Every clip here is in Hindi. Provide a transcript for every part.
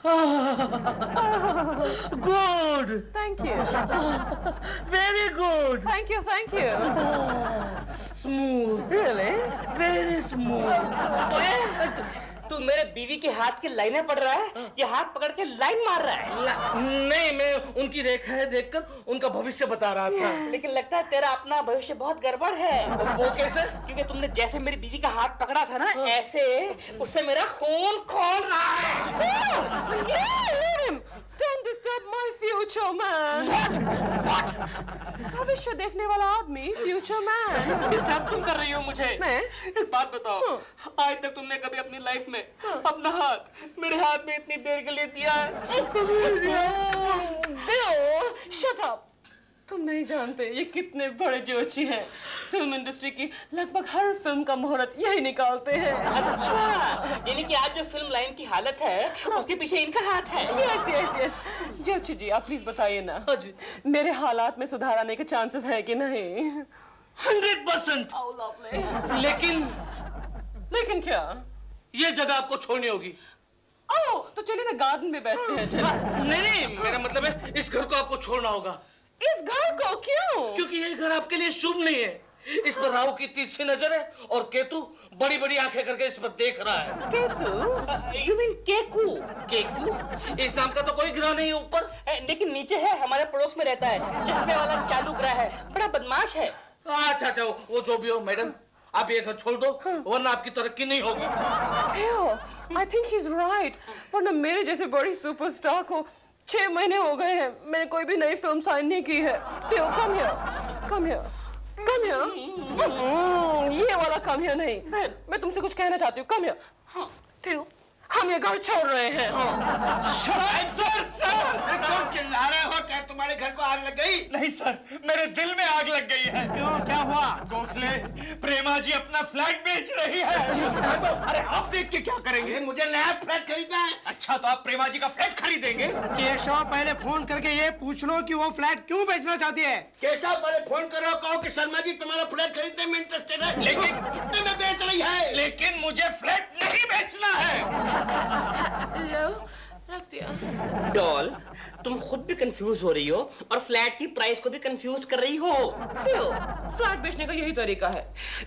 Good, thank you, very good, thank you, thank you. Smooth, really? Very smooth. तू मेरे बीवी के हाथ की लाइनें पढ़ रहा है, ये हाथ पकड़ के लाइन मार रहा है। नहीं, मैं उनकी रेखाएं देखकर उनका भविष्य बता रहा था। लेकिन लगता है तेरा अपना भविष्य बहुत गड़बड़ है। वो कैसे? क्योंकि तुमने जैसे मेरी बीवी का हाथ पकड़ा था ना, ऐसे उससे मेरा खून खोल रहा है। Don't disturb my future man. What? भविष्य देखने वाला आदमी, future man. डिस्टर्ब तुम कर रही हो मुझे। मैं? एक बात बताओ, आज तक तुमने कभी अपनी लाइफ में अपना हाथ मेरे हाथ में इतनी देर के लिए दिया है? Bill, shut up. तुम नहीं जानते ये कितने बड़े जोशी हैं। फिल्म इंडस्ट्री की लगभग हर फिल्म का मुहूर्त यही निकालते हैं। अच्छा, यानी कि आज जो फिल्म लाइन की हालत है, उसके पीछे इनका हाथ है। Yes yes yes. Joshi ji, आप प्लीज बताइए ना, जी। मेरे हालात में सुधार आने के चांसेस है कि नहीं? 100%। Oh, lovely. लेकिन क्या? ये जगह आपको छोड़नी होगी। ओह, तो चलिए ना गार्डन में बैठते हैं। चलिए। नहीं, मेरा मतलब है इस घर को आपको छोड़ना होगा। इस घर को क्यों? क्योंकि ये घर आपके लिए शुभ नहीं है। इस पर राहु की तीसरी नजर है और केतु बड़ी बड़ी आंखें करके इस पर देख रहा है। केतु? You mean Keku? केकु? इस नाम का तो कोई ग्रह नहीं है ऊपर, लेकिन नीचे है, हमारे पड़ोस में रहता है, चश्मे वाला चालू ग्रह है, बड़ा बदमाश है। अच्छा, वो जो भी हो मैडम, आप ये घर छोड़ दो, वरना आपकी तरक्की नहीं होगी। Phil, I think he's right. वरना मेरे जैसे बड़ी सुपरस्टार को 6 महीने हो गए हैं, मैंने कोई भी नई फिल्म साइन नहीं की है। Phil, come here, come here, come here. ये वाला come here नहीं। मैं तुमसे कुछ कहना चाहती हूँ। Come here. Phil, हम ये घर छोड़ रहे हैं। सर क्यों चिल्ला रहे हो? क्या तुम्हारे घर को आग लग गई? नहीं सर, मेरे दिल में आग लग गई है। क्यों, क्या हुआ? गोखले, प्रेमा जी अपना फ्लैट बेच रही है। अरे आप देख के क्या करेंगे? मुझे नया फ्लैट खरीदना है। अच्छा, तो आप प्रेमा जी का फ्लैट खरीदेंगे? केशव, पहले फोन करके ये पूछ लो कि वो फ्लैट क्यों बेचना चाहती है। केशव, पहले फोन करो, कहो कि शर्मा जी तुम्हारा फ्लैट खरीदने में इंटरेस्टेड है। लेकिन कितने में बेच रही है? लेकिन मुझे फ्लैट नहीं बेचना है। लो, रख दिया। डॉल, तुम खुद भी कंफ्यूज हो रही हो और फ्लैट की प्राइस को भी कंफ्यूज कर रही हो। Phil, फ्लैट बेचने का यही तरीका है।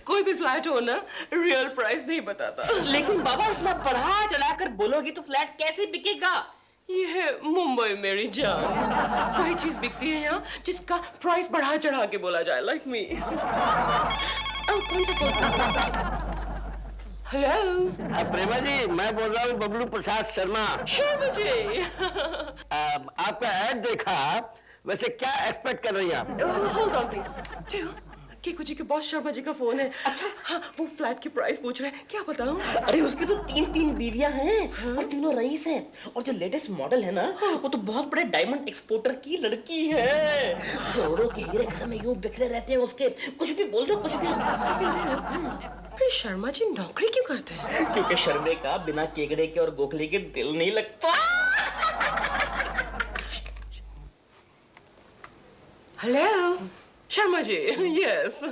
कोई भी फ्लैट हो ना, रियल प्राइस नहीं बताता। लेकिन बाबा, इतना बढ़ा चढ़ाकर बोलोगी तो फ्लैट कैसे बिकेगा? ये है मुंबई मेरी जान। वही चीज बिकती है यहाँ जिसका प्राइस बढ़ा चढ़ा के बोला जाए, लाइक मी। कौन सा फोन? हेलो। प्रेमा जी, मैं बोल रहा हूँ बबलू प्रसाद शर्मा। शर्मा जी। आपका ऐड देखा, वैसे क्या एक्सपेक्ट कर रही हैं आप? Hold on please. Keku ji के बॉस शर्मा जी का फोन है। अच्छा, हाँ, वो फ्लैट की प्राइस पूछ रहे हैं। क्या बताऊं? अरे उसकी तो 3 बीवियां हैं और तीनों रईस हैं। और जो लेटेस्ट मॉडल है ना, वो तो बहुत बड़े डायमंड एक्सपोर्टर की लड़की है। करोड़ों के हीरे घर में यूं बिखरे रहते हैं उसके। कुछ भी बोल दो, कुछ भी। फिर शर्मा जी नौकरी क्यों करते हैं? क्योंकि शर्मे का बिना केकड़े के और गोखले के दिल नहीं लगता। हेलो शर्मा जी। यस,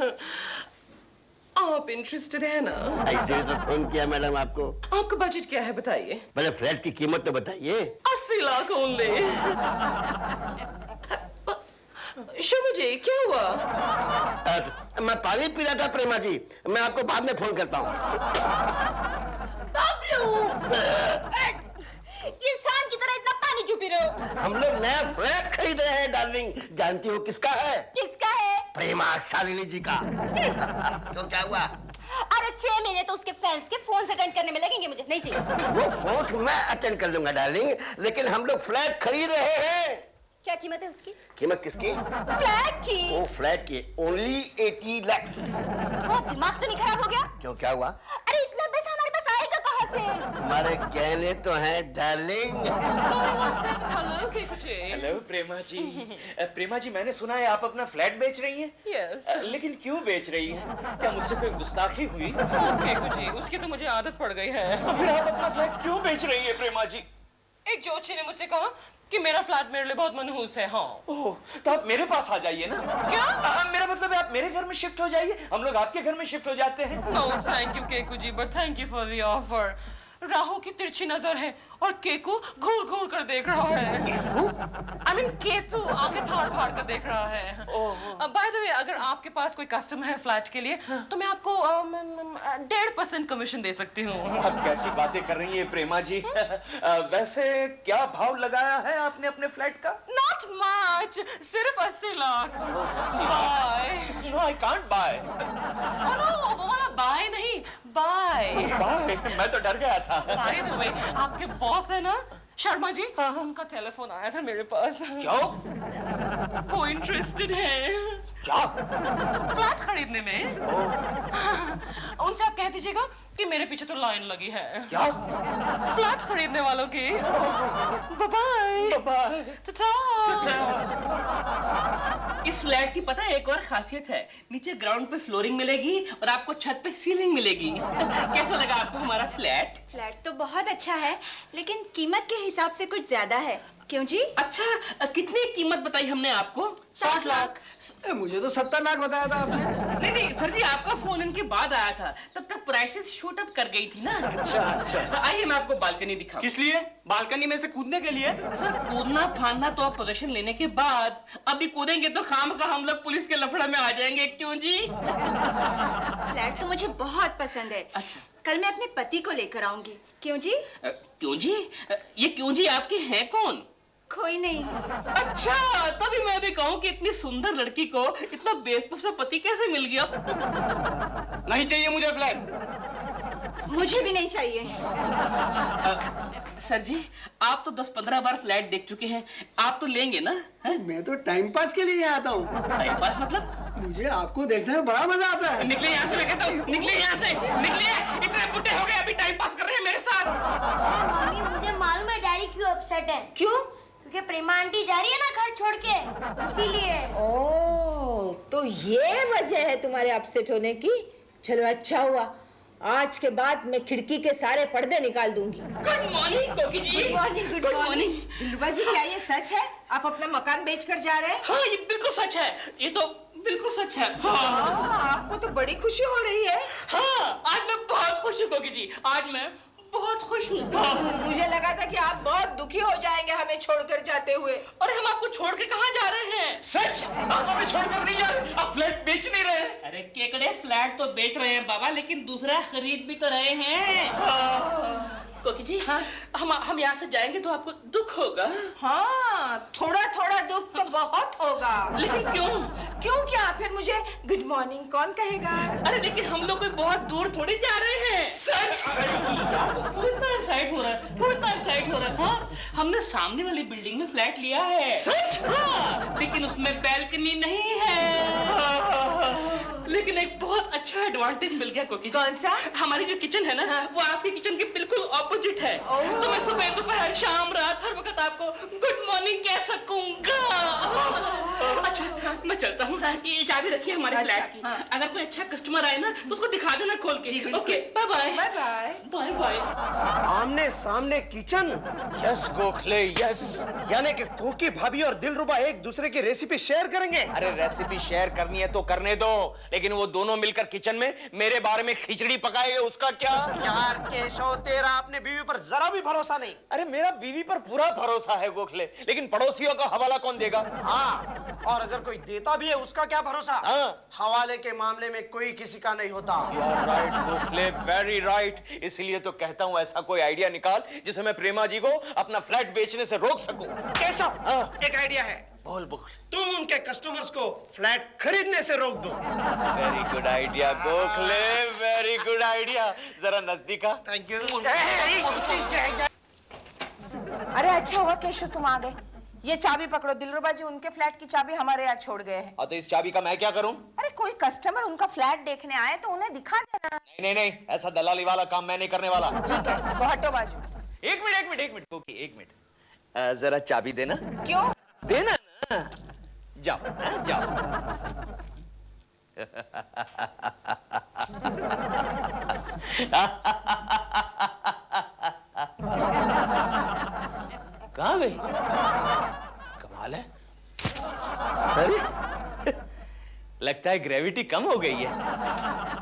आप इंटरेस्टेड है ना? ऐसे तो फोन किया मैडम आपको। आपका बजट क्या है बताइए? पहले फ्लैट की कीमत तो बताइए। 80 लाख ओनली। शर्मा जी, क्या हुआ? मैं पानी पी रहा था प्रेमा जी, मैं आपको बाद में फोन करता हूँ। इंसान की तरह इतना पानी क्यों पी रहे हो? हम लोग नया फ्लैट खरीद रहे हैं डार्लिंग। जानती हो किसका है? किसका है? प्रेमा शालिनी जी का। तो क्या हुआ? अरे 6 महीने तो उसके फैंस के फोन से अटेंड करने में लगेंगे, मुझे नहीं चाहिए। वो फोन मैं अटेंड कर लूंगा डार्लिंग, लेकिन हम लोग फ्लैट खरीद रहे हैं। क्या कीमत है उसकी? कीमत किसकी? फ्लैट की। वो फ्लैट की ओनली 80 लाख। थोड़ा दिमाग तो नहीं खराब हो गया? क्यों, क्या हुआ? अरे इतना पैसा हमारे पास आएगा कहाँ से? तुम्हारे गहने तो हैं डार्लिंग। हेलो केकू जी। हेलो प्रेमा जी। प्रेमा जी, मैंने सुना है आप अपना फ्लैट बेच रही हैं? यस। लेकिन क्यों बेच रही हैं? क्या मुझसे कोई गुस्ताखी हुई? केकू जी, उसकी तो मुझे आदत पड़ गई है। तो फिर आप अपना फ्लैट क्यों बेच रही है प्रेमा जी? एक जोशी ने मुझसे कहा कि मेरा फ्लैट मेरे लिए बहुत मनहूस है। हाँ। ओह, तो आप मेरे पास आ जाइए ना। क्या? मेरा मतलब है आप मेरे घर में शिफ्ट हो जाइए, हम लोग आपके घर में शिफ्ट हो जाते हैं। No thank you Keku ji, but thank you for the offer. Rahu की तिरछी नजर है और केकू घूर घूर कर देख रहा है। आई मीन केतु आंखें फाड़ फाड़ कर देख रहा है। बाय द वे, अगर आपके पास कोई कस्टमर है फ्लैट के लिए तो मैं आपको 1.5% कमीशन दे सकती हूँ। आप कैसी बातें कर रही हैं प्रेमा जी? वैसे क्या भाव लगाया है आपने अपने फ्लैट का? Not much, सिर्फ 80 lakh. Buy. No, I can't buy. No, वो वाला बाय नहीं, बाय। Buy? मैं तो डर गया था। बाय द वे, आपके बॉस है ना शर्मा जी, उनका टेलीफोन आया था मेरे पास। क्यों? वो इंटरेस्टेड है। क्या? फ्लैट खरीदने में। उनसे आप कह दीजिएगा कि मेरे पीछे तो लाइन लगी है। क्या? फ्लैट खरीदने वालों की। Bye bye. इस फ्लैट की पता है एक और खासियत है, नीचे ग्राउंड पे फ्लोरिंग मिलेगी और आपको छत पे सीलिंग मिलेगी। कैसा लगा आपको हमारा फ्लैट? फ्लैट तो बहुत अच्छा है, लेकिन कीमत के हिसाब से कुछ ज्यादा है। क्यों जी? अच्छा, कितनी कीमत बताई हमने आपको? 60 लाख। मुझे तो 70 लाख बताया था आपने। नहीं नहीं सर जी, आपका फोन इनके बाद आया था, तब तक प्राइसेस शूट अप कर गई थी ना। अच्छा। आइए मैं आपको बालकनी दिखाऊं। किस लिए? बालकनी में से कूदने के लिए? सर कूदना फांदना तो आप पोजीशन लेने के बाद, अभी कूदेंगे तो खामखा हम लोग पुलिस के लफड़ा में आ जाएंगे। क्यों जी? फ्लैट तो मुझे बहुत पसंद है। अच्छा। कल मैं अपने पति को लेकर आऊंगी। क्यों जी? क्यों जी? ये क्यों जी आपके हैं कौन? कोई नहीं। अच्छा, तभी मैं भी कहूँ कि इतनी सुंदर लड़की को इतना बेवकूफ सा पति कैसे मिल गया? नहीं चाहिए मुझे फ्लैट। मुझे भी नहीं चाहिए। सर जी, आप तो 10-15 बार फ्लैट देख चुके हैं, आप तो लेंगे ना? मैं तो टाइम पास के लिए आता हूँ। टाइम पास मतलब? मुझे आपको देखने में बड़ा मजा आता है। निकले यहाँ से, मैं कहता हूँ, निकले यहाँ से, निकलिए। इतने बुढ़े हो गए अभी टाइम पास कर रहे हैं मेरे साथ। मम्मी, मुझे मालूम है डैडी क्यों अपसेट है। क्यों? क्योंकि प्रेमा आंटी जा रही है ना घर छोड़ के, इसीलिए। ओह, तो ये वजह है तुम्हारे अपसेट होने की। चलो अच्छा हुआ, आज के बाद मैं खिड़की के सारे पर्दे निकाल दूंगी। Good morning Koki ji. Good morning, good morning. Dilruba ji, क्या ये सच है? आप अपना मकान बेचकर जा रहे हैं? हाँ, ये बिल्कुल सच है, ये तो बिल्कुल सच है। हाँ, आपको तो बड़ी खुशी हो रही है। हाँ, आज मैं बहुत खुश हूँ कोकी जी, आज मैं बहुत खुश हूँ। मुझे लगा था कि आप बहुत दुखी हो जाएंगे हमें छोड़कर जाते हुए। और हम आपको छोड़ के कहाँ जा रहे हैं? सच? आप हमें छोड़कर नहीं जा रहे? आप फ्लैट बेच नहीं रहे? अरे केकड़े, फ्लैट तो बेच रहे हैं बाबा, लेकिन दूसरा खरीद भी तो रहे हैं। कोकी जी, हाँ? हम यहाँ से जाएंगे तो आपको दुख होगा। हाँ, थोड़ा थोड़ा दुख तो बहुत होगा। लेकिन क्यों? क्यों क्या? फिर मुझे गुड मॉर्निंग कौन कहेगा? अरे लेकिन हम लोग कोई बहुत दूर थोड़ी जा रहे हैं। सच? आपको क्यों इतना एक्साइट हो रहा है? क्यों इतना एक्साइट हो रहा है? हाँ, हमने सामने वाली बिल्डिंग में फ्लैट लिया है। सच? हाँ, लेकिन उसमें बैल्कनी नहीं है। लेकिन एक बहुत अच्छा एडवांटेज मिल गया कोकी जी। कौन सा? हमारी जो किचन है ना, वो आपकी किचन के बिल्कुल ऑपोजिट है। तो मैं सुबह दोपहर शाम रात हर वक्त आपको गुड मॉर्निंग कह सकूंगा। अच्छा, मैं चलता हूँ। ये चाबी रखिए हमारे अच्छा, फ्लैट की। हाँ। अगर कोई अच्छा कस्टमर आए ना तो उसको दिखा देना खोल के। जी, बिल्कुल। Okay, bye bye. Bye bye. Bye bye. आमने सामने किचन। Yes Gokhale, yes. यानी कि कोकी भाभी और दिलरुबा एक दूसरे की रेसिपी शेयर करेंगे। अरे रेसिपी शेयर करनी है तो करने दो, लेकिन वो दोनों मिलकर किचन में मेरे बारे में खिचड़ी पकाएंगे, उसका क्या? यार केशव, तेरा अपने बीवी पर जरा भी भरोसा नहीं। अरे मेरा बीवी पर पूरा भरोसा है गोखले, लेकिन पड़ोसियों का हवाला कौन देगा? हाँ, और अगर कोई देता भी है उसका क्या भरोसा? हाँ। हवाले के मामले में कोई किसी का नहीं होता। Right Gokhale, very right. इसलिए तो कहता हूँ ऐसा कोई आइडिया निकाल जिससे मैं प्रेमा जी को अपना फ्लैट बेचने से रोक सकूं। केशव, हाँ। एक आइडिया है। बोल बोल। तुम उनके कस्टमर्स को फ्लैट खरीदने से रोक दो। Very good idea Gokhale, very good idea. जरा नजदीक आ। Thank you. अरे अच्छा हुआ केशव तुम आ गए। ये चाबी पकड़ो, दिलरुबा जी उनके फ्लैट की चाबी हमारे यहाँ छोड़ गए हैं। तो इस चाबी का मैं क्या करूं? अरे कोई कस्टमर उनका फ्लैट देखने आए तो उन्हें दिखा देना। नहीं नहीं नहीं, ऐसा दलाली वाला काम मैं नहीं करने वाला। ठीक है, तो हटो बाजू। एक मिनट गोकी, एक मिनट। जरा चाबी देना। क्यों? देना ना। जाओ जाओ। कहाँ गई? कमाल है। अरे लगता है ग्रेविटी कम हो गई है।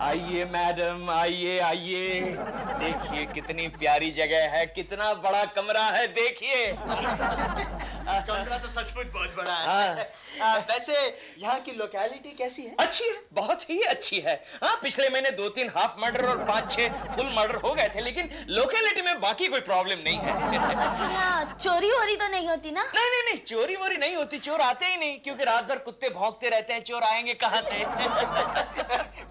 आइए मैडम, आइए आइए। देखिए कितनी प्यारी जगह है, कितना बड़ा कमरा है, देखिए। कमरा तो सचमुच बहुत बड़ा है। वैसे यहाँ की लोकेलिटी कैसी है? अच्छी है, बहुत ही अच्छी है। हाँ, पिछले महीने 2-3 हाफ मर्डर और 5-6 फुल मर्डर हो गए थे, लेकिन लोकेलिटी में बाकी कोई प्रॉब्लम नहीं है। अच्छा, यहाँ चोरी वोरी तो नहीं होती ना? नहीं नहीं नहीं, चोरी वोरी नहीं होती, चोर आते ही नहीं, क्योंकि रात भर कुत्ते भौंकते रहते हैं, चोर आएंगे कहाँ से?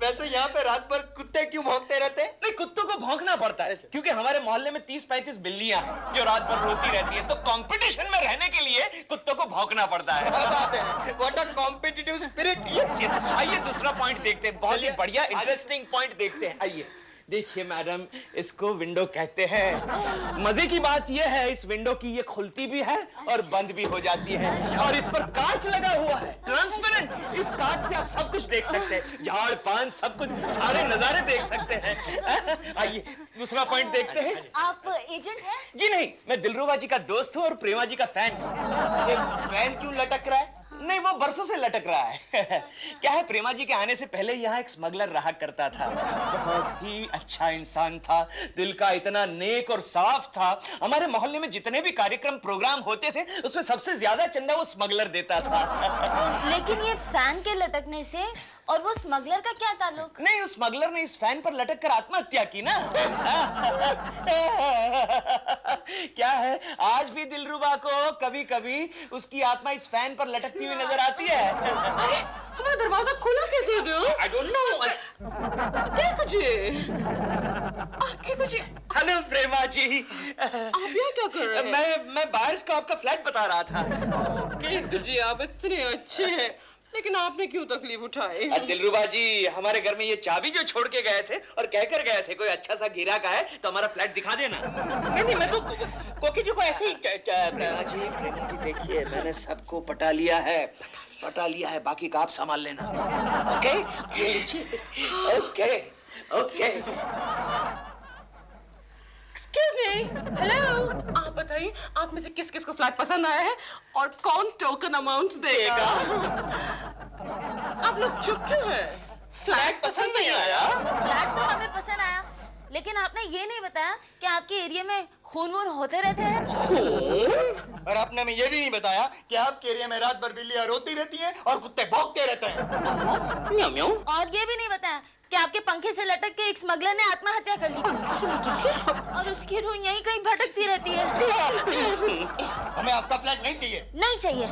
वैसे यहाँ पे रात भर कुत्ते क्यों भौंकते रहते हैं? नहीं, कुत्तों को भौंकना पड़ता है, क्योंकि हमारे मोहल्ले में 30-35 बिल्लियां हैं जो रात भर रोती रहती है, तो कंपटीशन में रहने के लिए कुत्तों को भौंकना पड़ता है। क्या बात है? What a competitive spirit! Yes yes. आइए दूसरा पॉइंट देखते हैं, बहुत ही बढ़िया इंटरेस्टिंग पॉइंट देखते हैं। आइए देखिए मैडम, इसको विंडो कहते हैं। मजे की बात यह है इस विंडो की, ये खुलती भी है और बंद भी हो जाती है, और इस पर कांच लगा हुआ है, ट्रांसपेरेंट। इस कांच से आप सब कुछ देख सकते हैं, झाड़ पान सब कुछ, सारे नजारे देख सकते हैं। आइए दूसरा पॉइंट देखते हैं। आप एजेंट हैं? जी नहीं, मैं दिलरुबा जी का दोस्त हूँ और प्रेमा जी का फैन। ये फैन क्यों लटक रहा है? नहीं, वो बरसों से लटक रहा है। क्या है, प्रेमा जी के आने से पहले यहाँ एक स्मगलर रहा करता था, बहुत ही अच्छा इंसान था, दिल का इतना नेक और साफ था। हमारे मोहल्ले में जितने भी कार्यक्रम प्रोग्राम होते थे, उसमें सबसे ज्यादा चंदा वो स्मगलर देता था। लेकिन ये फैन के लटकने से और वो स्मगलर का क्या ताल्लुक? नहीं, उस स्मगलर ने इस फैन पर लटक कर आत्महत्या की ना। क्या है, आज भी दिलरुबा को कभी कभी उसकी आत्मा इस फैन पर लटकती हुई नजर आती है। अरे हमारा दरवाजा खुला कैसे है दिल? I don't know. क्या कुछ कुछ? हेलो प्रेमा जी। आप यहाँ क्या कर रहे हैं? मैं बाहर को आपका फ्लैट बता रहा था। जी आप इतने अच्छे हैं, लेकिन आपने क्यों तकलीफ उठाई? दिलरुबा जी, हमारे घर में ये चाबी जो छोड़ के गए थे और कहकर गए थे, कोई अच्छा सा गिराक है तो हमारा फ्लैट दिखा देना। नहीं, मैं तो कोकी जी को ऐसे ही प्रेमा जी देखिए, मैंने सबको पटा लिया है, बाकी का आप संभाल लेना। ओके, ये लीजिए। Okay okay. Excuse me, hello. आप बताइए, आप में से किस किस को फ्लैट पसंद आया है और कौन टोकन अमाउंट देगा? आप लोग चुप क्यों हैं? फ्लैट पसंद नहीं आया? फ्लैट तो हमें पसंद आया, लेकिन आपने ये नहीं बताया कि आपके एरिया में खून वून होते रहते हैं। और आपने हमें ये भी नहीं बताया कि आपके एरिया में रात भर बिल्लियां रोती रहती हैं और कुत्ते भौंकते रहते हैं। म्याऊ म्याऊ। और ये भी नहीं बताया कि आपके पंखे से लटक के एक स्मगलर ने आत्महत्या कर ली। पंखे से लटक के? और उसकी रूह यहीं कहीं भटकती रहती है। हमें आपका फ्लैट नहीं चाहिए। नहीं चाहिए,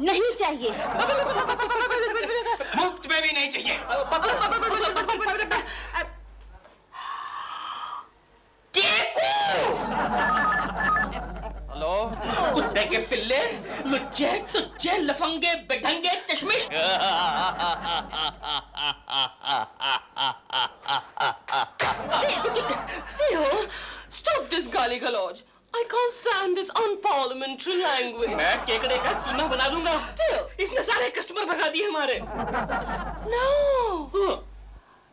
नहीं चाहिए। मुफ्त में भी नहीं चाहिए। हेलो, कुत्ते के पिल्ले, लुच्चे टुच्चे लफंगे बेढंगे चश्मिश। Stop this गाली गलौज. I can't stand this unparliamentary language. मैं केकड़े का कीमा बना दूंगा। इसने सारे कस्टमर भगा दिए हमारे। No.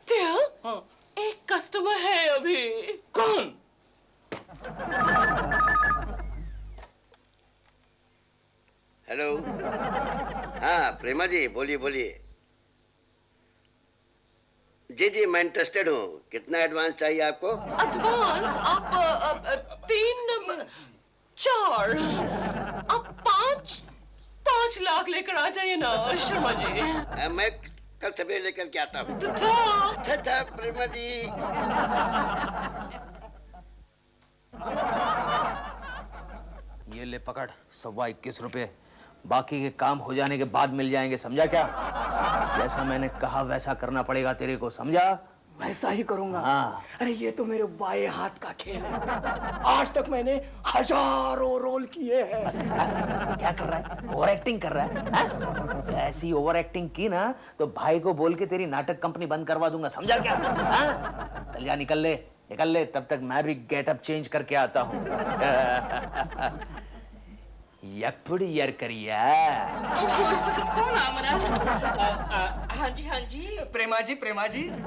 Dear, एक कस्टमर है अभी। कौन? हेलो। हाँ प्रेमा जी, बोलिए बोलिए। जी जी, मैं इंटरेस्टेड हूँ। कितना एडवांस चाहिए आपको? एडवांस आप 3 4 आप 5 लाख लेकर आ जाइए ना शर्मा जी। मैं कल सवेरे लेकर के आता हूँ। अच्छा प्रेमा जी। ये ले पकड़, 21.25 रुपए, बाकी के काम हो जाने के बाद मिल जाएंगे, समझा क्या? जैसा मैंने कहा वैसा करना पड़ेगा तेरे को, समझा? वैसा ही करूंगा। हाँ। अरे ये तो मेरे बाएं हाथ का खेल है। आज तक मैंने हजारों रोल किए हैं। बस क्या कर रहा है? ओवर एक्टिंग कर रहा है, हाँ? तो ऐसी ओवर एक्टिंग की ना तो भाई को बोल के तेरी नाटक कंपनी बंद करवा दूंगा, समझा क्या? हाँ? चल जा, निकल ले, तब तक मैं भी गेटअप चेंज करके आता हूँ। यपुड़ यार करिया। कौन आमना? हाँ जी। प्रेमा जी।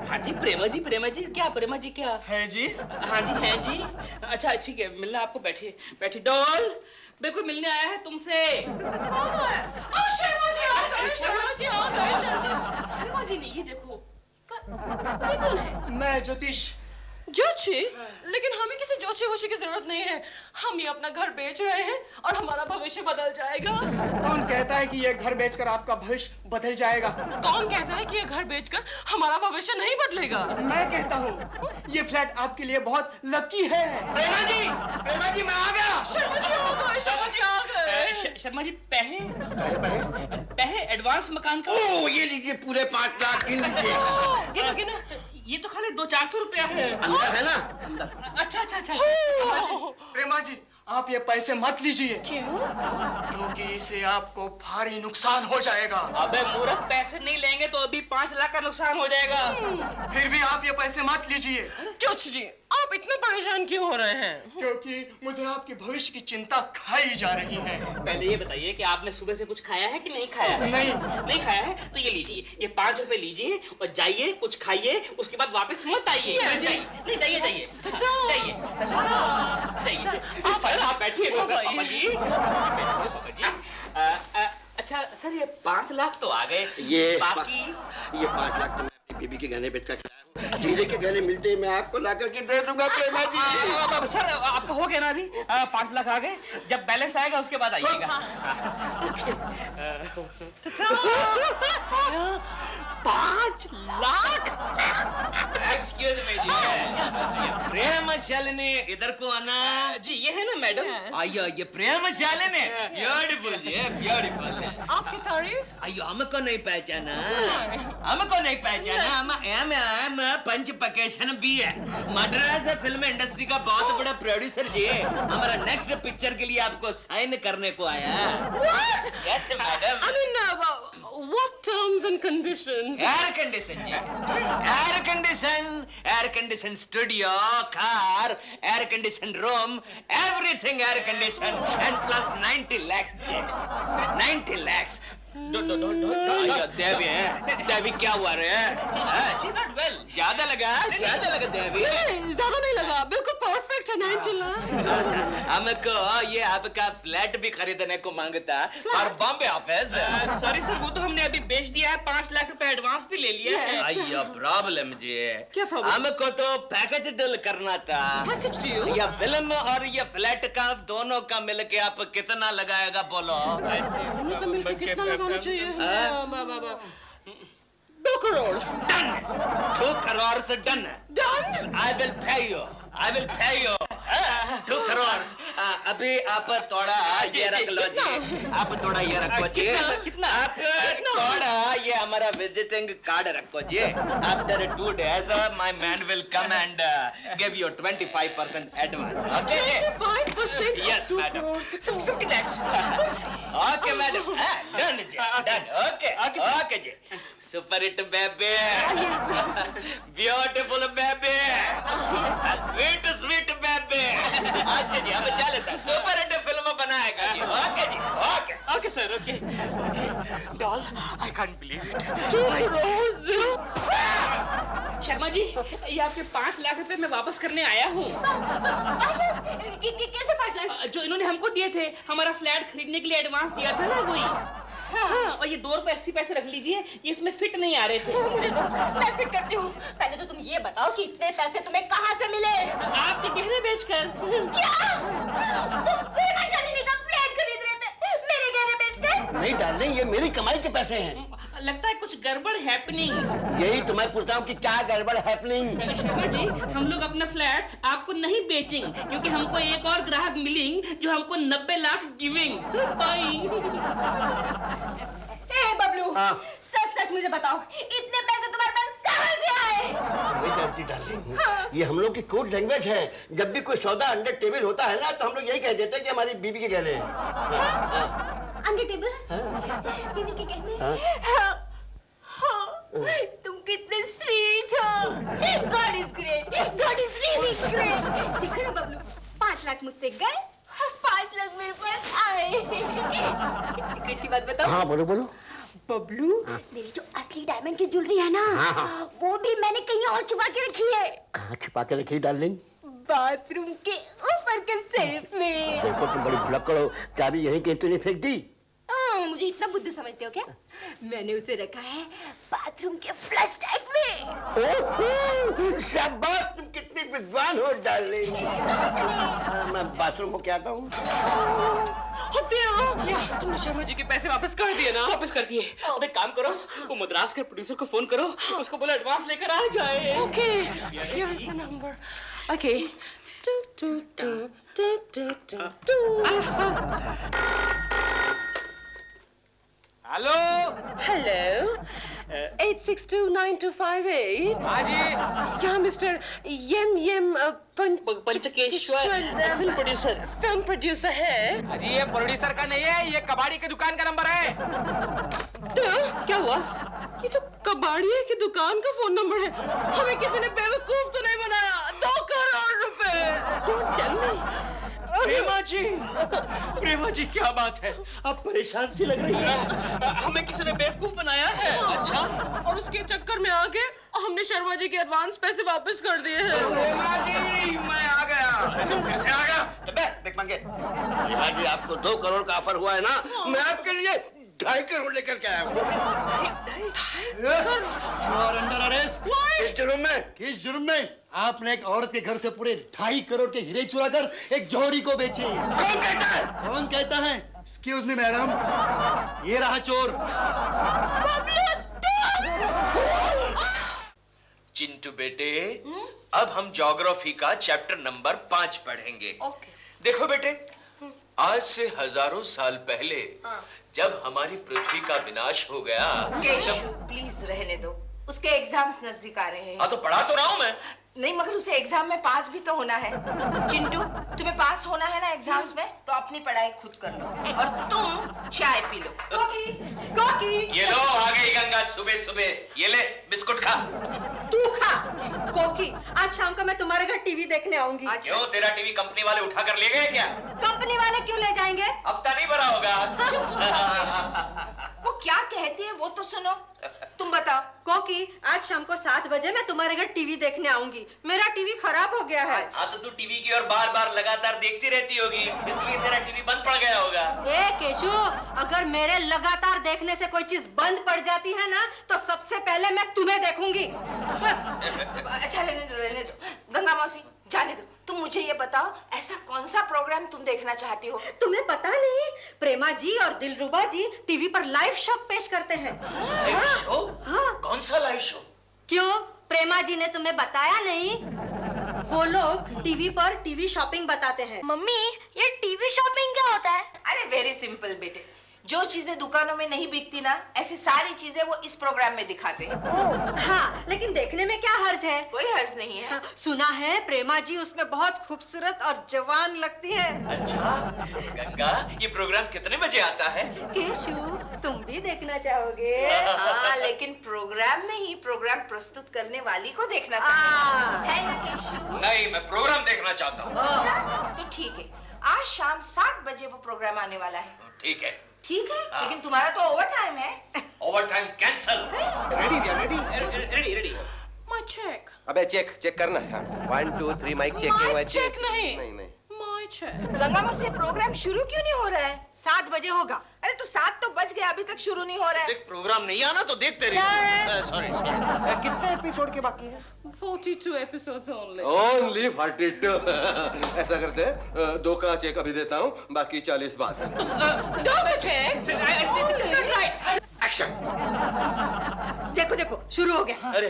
हाँ जी, प्रेमा जी क्या? प्रेमा जी क्या है जी? हाँ जी, हैं जी। अच्छा ठीक है, मिलना आपको। बैठिए डॉल, मेरे को मिलने आया है तुमसे। कौन है? शर्मा जी आ गए। शर्मा जी नहीं, ये देखो ये कौन है? मैं ज्योतिष। जोशी? लेकिन हमें किसी जोशी वोशी की जरूरत नहीं है। हम ये अपना घर बेच रहे हैं और हमारा भविष्य बदल जाएगा। कौन कहता है कि ये घर बेचकर आपका भविष्य बदल जाएगा? कौन कहता है कि ये घर बेचकर हमारा भविष्य नहीं बदलेगा? मैं कहता हूँ ये फ्लैट आपके लिए बहुत लकी है। प्रेमा जी मैं आ गया। शर्मा जी आ गए, शर्मा जी आ गए। शर्मा जी पैसे कहे एडवांस मकान का। ओ ये लीजिए पूरे 5 लाख गिन लीजिए। गिनो ये तो खाली 200-400 रुपया है। अंदर है ना? अच्छा। प्रेमा जी आप ये पैसे मत लीजिए। क्यों? क्योंकि इससे आपको भारी नुकसान हो जाएगा। अबे मूर्ख, पैसे नहीं लेंगे तो अभी 5 लाख का नुकसान हो जाएगा। फिर भी आप ये पैसे मत लीजिए। जोशी जी आप इतने परेशान क्यों हो रहे हैं? क्योंकि मुझे आपके भविष्य की चिंता खाई जा रही है। पहले ये बताइए कि आपने सुबह से कुछ खाया है कि नहीं खाया? नहीं खाया है तो ये लीजिए, ये 5 रुपए लीजिए और जाइए कुछ खाइए, उसके बाद वापस मत आइए। जाइए। आप बैठिए पापा जी। अच्छा सर ये 5 लाख तो आ गए। ये बाकी ये 5 लाख तो मैं अपनी बीबी के गहने बेचकर खिलाया हूँ। हीरे के गहने मिलते ही मैं आपको ला करके दे दूंगा प्रेमा जी। सर आपका हो गया ना अभी? 5 लाख आ गए, जब बैलेंस आएगा उसके बाद आइएगा। 5 लाख? एक्सक्यूज मी जी, प्रेम शालिनी इधर को आना। जी ये है ना मैडम? आइयो ये प्रेम शालिनी, ब्यूटीफुल जी, ब्यूटीफुल। आपकी तारीफ? अयो हमको नहीं पहचाना, हम पंच पकेशन भी है। मद्रास फिल्म इंडस्ट्री का बहुत बड़ा प्रोड्यूसर जी, हमारा नेक्स्ट पिक्चर के लिए आपको साइन करने को आया। What? Yes, madam. I mean, what terms and conditions? Air condition studio, car, air condition room, everything air condition and plus 90 lakhs 90 lakhs। देवी क्या हुआ रे? ज्यादा लगा देवी? ज्यादा नहीं लगा, बिल्कुल परफेक्ट है। 90 लाख। हमको ये आपका फ्लैट भी खरीदने को मांगता और बॉम्बे ऑफिस। सॉरी सर वो तो हमने अभी बेच दिया है, 5 लाख रुपए एडवांस भी ले लिया है। अयो प्रॉब्लम जी, क्या प्रॉब्लम? हमको तो पैकेज डील करना था। Package deal? ये फिल्म और ये फ्लैट का दोनों का मिलके आप कितना लगाएगा बोलो? दोनों का मिलकर कितना लगाना चाहिए? 2 करोड़। डन। 2 करोड़ से done. I will pay you 2 crore. अभी आप थोड़ा ये रख लो जी, आप थोड़ा ये रखो जी। कितना? आप थोड़ा ये हमारा विजिटिंग कार्ड रखो जी। After 2 days my man will come and give you 25% advance. Okay? 25%? Yes, madam. 50 lakhs. Okay, madam. Done जी, done. Okay जी. Super hit baby. Beautiful baby. Sweet baby. अच्छा जी हम चलते हैं, सुपर हिट फिल्म बनाएगा जी। Okay sir, okay. Doll I can't believe it. 2 crore? Sharma ji ये आपके 5 लाख रुपए मैं वापस करने आया हूँ। कैसे 5 लाख? जो इन्होंने हमको दिए थे, हमारा फ्लैट खरीदने के लिए एडवांस दिया था ना वही। हाँ, और ये 2 रुपए 80 पैसे रख लीजिए, ये इसमें फिट नहीं आ रहे थे। मुझे दो, मैं फिट करती हूँ। पहले तो तुम ये बताओ कि इतने पैसे तुम्हें कहाँ से मिले? आपके गहने बेचकर। क्या? तुम प्रेमा शालिनी का फ्लैट खरीद रहे थे मेरे गहने बेचकर? नहीं डार्लिंग ये मेरी कमाई के पैसे हैं। लगता है कुछ गड़बड़ हैपनिंग। यही तो मैं पूछता हूँ कि क्या गड़बड़ हैपनिंग? शर्मा जी हम लोग अपना फ्लैट आपको नहीं बेचेंगे क्योंकि हमको एक और ग्राहक मिलेंगे जो हमको 90 लाख गिविंग। बबलू सच मुझे बताओ इतने पैसे तुम्हारे पास कहाँ से आए? नहीं जानती डार्लिंग, ये हम लोग की कोड लैंग्वेज है। जब भी कोई सौदा अंडर टेबल होता है ना तो हम लोग यही कह देते हैं कि हमारी बीबी के गहने हैं। Under table? बीबी के गहने? तुम कितने स्वीट हो। God is great, God is really great. देखो ना बबलू 5 लाख मुझसे गए, 5 लाख मेरे पास आए। एक सीक्रेट की बात बताओ? हाँ बोलो बोलो। बबलू मेरी जो असली डायमंड की ज्वेलरी है ना, वो भी मैंने कहीं और छुपा के रखी है। कहाँ छुपा के रखी डार्लिंग? बाथरूम के ऊपर के सेफ में। देखो तुम बड़ी भुलक्कड़ हो, चाबी यहीं कहीं तूने फेंक दी? मुझे इतना बुद्धू समझते हो क्या? मैंने उसे रखा है बाथरूम के फ्लश टैंक में। ओहो, शाबाश, तुम कितनी विद्वान हो डार्लिंग। मैं बाथरूम को क्या कहूँ? तुमने शर्मा जी के पैसे वापस कर दिए ना? वापस कर दिए। अब एक काम करो, वो मद्रास के प्रोड्यूसर को फोन करो, उसको बोलो एडवांस लेकर आ जाए। Okay, here is the number. Okay. Hello. Hello. 8629258. हाँ जी। यहाँ मिस्टर यम पंचकेश्वर फिल्म प्रोड्यूसर। फिल्म प्रोड्यूसर है। अजी ये प्रोड्यूसर का नहीं है, ये कबाड़ी की दुकान का नंबर है। तो क्या हुआ? ये तो कबाड़िया की दुकान का फोन नंबर है। हमें किसी ने बेवकूफ तो नहीं बनाया? 2 करोड़ रुपए। प्रेमा जी क्या बात है? आप परेशान सी लग रही है। हमें किसी ने बेवकूफ बनाया है। अच्छा, और उसके चक्कर में आके हमने शर्मा जी के एडवांस पैसे वापस कर दिए हैं। प्रेमा जी, मैं आ गया। कैसे आ गया? देख मंगे, प्रेमा जी आपको 2 करोड़ का ऑफर हुआ है ना, मैं आपके लिए 2.5 करोड़ लेकर के आया हूँ। Under arrest. किस जुर्म में? किस जुर्म में? आपने एक औरत के घर से पूरे 2.5 करोड़ के हीरे चुरा कर एक जौहरी को बेचे। कौन कहता है? कौन कहता है? एक्सक्यूज मी मैडम, ये रहा चोर। चिंटू बेटे, अब हम ज्योग्राफी का चैप्टर नंबर 5 पढ़ेंगे। देखो बेटे, आज से हजारों साल पहले जब हमारी पृथ्वी का विनाश हो गया, प्लीज रहने दो, उसके एग्जाम्स नजदीक आ रहे हैं। हाँ तो पढ़ा तो रहा हूं मैं। नहीं, मगर उसे एग्जाम में पास भी तो होना है। चिंटू, तुम्हें पास होना है ना एग्जाम्स में, तो अपनी पढ़ाई खुद कर लो और तुम चाय पी लो। कोकी, ये लो, आ गई गंगा सुबह सुबह। ये ले बिस्कुट खा। तू खा। कोकी, आज शाम को मैं तुम्हारे घर टीवी देखने आऊंगी। क्यों, तेरा टीवी कंपनी वाले उठा कर ले गए क्या? कंपनी वाले क्यों ले जाएंगे? हफ्ता नहीं भरा होगा। वो क्या कहती है वो तो सुनो। तुम बताओ कोकी, आज शाम को 7 बजे मैं तुम्हारे घर टीवी देखने आऊंगी। मेरा टीवी खराब हो गया है। हाँ तो तू टीवी की ओर बार बार लगातार देखती रहती होगी, इसलिए तेरा टीवी बंद पड़ गया होगा। ए केशु, अगर मेरे लगातार देखने से कोई चीज बंद पड़ जाती है ना, तो सबसे पहले मैं तुम्हें देखूंगी। अच्छा रहने दो। गंगा मौसी, जाने दो। तुम मुझे ये बताओ, ऐसा कौन सा प्रोग्राम तुम देखना चाहती हो? तुम्हें पता नहीं, प्रेमा जी और दिलरुबा जी टीवी पर लाइव शो पेश करते हैं। Live show? हाँ। कौन सा लाइव शो? क्यों, प्रेमा जी ने तुम्हें बताया नहीं? वो लोग टीवी पर टीवी शॉपिंग बताते हैं। मम्मी, ये टीवी शॉपिंग क्या होता है? अरे वेरी सिंपल बेटे, जो चीजें दुकानों में नहीं बिकती ना, ऐसी सारी चीजें वो इस प्रोग्राम में दिखाते हैं। हाँ, लेकिन देखने में क्या हर्ज है? कोई हर्ज नहीं है। हाँ, सुना है प्रेमा जी उसमें बहुत खूबसूरत और जवान लगती है। अच्छा गंगा, ये प्रोग्राम कितने बजे आता है? केशु, तुम भी देखना चाहोगे? हाँ, लेकिन प्रोग्राम नहीं, प्रोग्राम प्रस्तुत करने वाली को देखना चाहोगे, है ना केशु? नहीं, मैं प्रोग्राम देखना चाहता हूँ। अच्छा, तो ठीक है, आज शाम 7 बजे वो प्रोग्राम आने वाला है। ठीक है। ठीक है, लेकिन तुम्हारा तो ओवर टाइम है। Over time cancel. रेडी भैया, रेडी। रेडी। My check. अबे चेक करना है। 1 2 3 माइक चेक My हुआ। check नहीं। नहीं। My check. गंगा मौसी, प्रोग्राम शुरू क्यों नहीं हो रहा है? 7 बजे होगा। अरे तो 7 तो बज गया, अभी तक शुरू नहीं हो रहा है। देख, प्रोग्राम नहीं आना तो देखते रहिए। सॉरी। कितने एपिसोड के बाकी हैं? 42 episodes only. ओनली 42। ऐसा करते हैं, 2 का चेक अभी देता हूँ, बाकी 40 बाद। Don't check. Right. एक्शन। देखो शुरू हो गया। अरे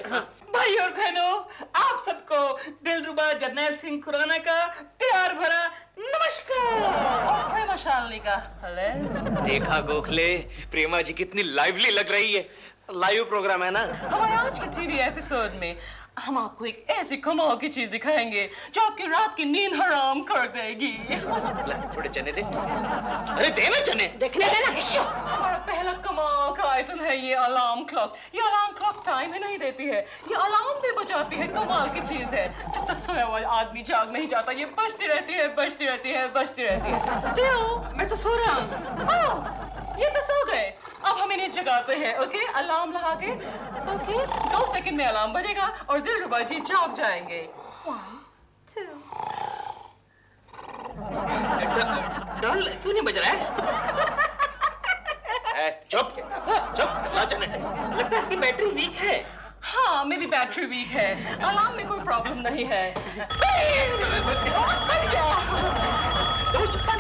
भाई और बहनों, आप सबको दिलरुबा जर्नैल सिंह खुराना का प्यार भरा नमस्कार। और प्रेमा शालिनी का हेलो। देखा गोखले, प्रेमा जी कितनी लाइवली लग रही है। लाइव प्रोग्राम है ना। हमारे आज के टीवी एपिसोड में हम आपको एक ऐसी कमाल की चीज दिखाएंगे जो आपकी रात की नींद हराम कर देगी। थोड़े चने दे। अरे दे ना चने। देखने देना। हमारा पहला कमाल का आइटम है ये अलार्म क्लॉक। ये अलार्म क्लॉक टाइम ही नहीं देती है, ये अलार्म भी बजाती है। कमाल की चीज है। जब तक सोया हुआ आदमी जाग नहीं जाता, ये बजती रहती है, बजती रहती है, बजती रहती है। दिल, मैं तो सो रहा हूँ। ये तो सो गए। अब हम इन्हें जगाते हैं। ओके, अलार्म लगा के। ओके, 2 सेकंड में अलार्म बजेगा और दिलरुबा जी जाग जाएंगे। 1 2। डल क्यों नहीं बज रहा है? चुप चुप ना चले। लगता है इसकी बैटरी वीक है। हाँ, मेरी बैटरी वीक है। अलार्म में कोई प्रॉब्लम नहीं है। बंद